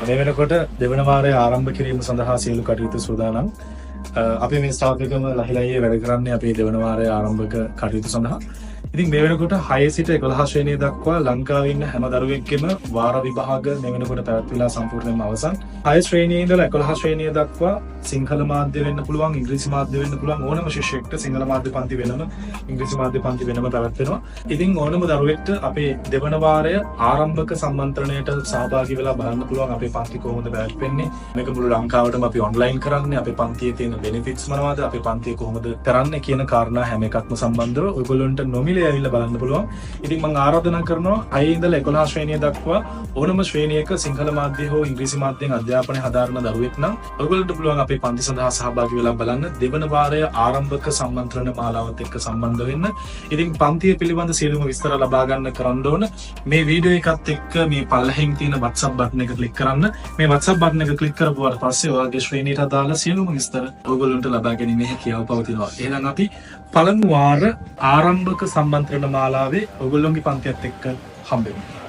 මේ වෙනකොට දෙවන වාරය ආරම්භ කිරීම සඳහා සියලු කටයුතු සූදානම්. අපි මේ ස්ටාෆ් එකම ලහිලයියේ වැඩ කරන්නේ අපේ දෙවන වාරය ආරම්භක කටයුතු සඳහා. ඉතින් මේ වෙනකොට 6 සිට 11 ශ්‍රේණිය දක්වා ලංකාවේ ඉන්න හැම දරුවෙක්ගෙම වාර විභාග මේ වෙනකොට පැවැත්විලා සම්පූර්ණයෙන්ම අවසන්. 6 ශ්‍රේණියේ ඉඳලා 11 ශ්‍රේණිය දක්වා සිංහල මාධ්‍ය වෙන්න පුළුවන්, ඉංග්‍රීසි මාධ්‍ය වෙන්න පුළුවන් ඕනම ශිෂ්‍යයෙක්ට සිංහල මාධ්‍ය පන්ති වෙනම, ඉංග්‍රීසි මාධ්‍ය පන්ති වෙනම පැවැත්වෙනවා. ඉතින් ඕනම දරුවෙක්ට අපේ දෙවන වාරය ආරම්භක සම්මන්ත්‍රණයට සහභාගී වෙලා බලන්න පුළුවන් අපේ පන්ති කොහොමද පැවැත්වෙන්නේ. මේක මුළු ලංකාවටම අපි ඔන්ලයින් කරන්නේ. අපේ පන්තියේ තියෙන බෙනිෆිට්ස් මොනවද, අපේ පන්තිය කොහොමද කරන්නේ කියන කාරණා හැම එකක්ම සම්බන්ධව ඔයගොල්ලන්ට නොමිලේ ඇවිල්ලා බලන්න පුළුවන්. ඉතින් මම ආරාධනා කරනවා 6 ඉඳලා 11 ශ්‍රේණිය දක්වා ඕනම ශ්‍රේණියක සිංහල මාධ්‍ය හෝ ඉංග්‍රීසි මාධ්‍යයෙන් අධ්‍යාපනය හදාරන දරුවෙක් නම් ඔයගොල්ලන්ට පුළුවන් අපේ පන්ති සඳහා සහභාගී වෙලා බලන්න දෙවන වාරය ආරම්භක සම්මන්ත්‍රණ මාලාවත් එක්ක සම්බන්ධ වෙන්න. ඉතින් පන්තිය පිළිබඳ සියලුම විස්තර ලබා ගන්න කරන්න ඕන මේ වීඩියෝ එකත් එක්ක මේ පල්ලෙහින් තියෙන WhatsApp බටන් එක ක්ලික් කරන්න. මේ WhatsApp බටන් එක ක්ලික් කරපුවාට පස්සේ ඔයාගේ ශ්‍රේණියට අදාළ සියලුම විස්තර ඔයගොල්ලන්ට ලබා ගැනීමේ හැකියාව පවතිනවා. එහෙනම් අපි පළමු වාර ආරම්භක සම්මන්ත්‍රණ මාලාවේ ඔයගොල්ලෝගේ පන්තියත් එක්ක හම්බෙමු.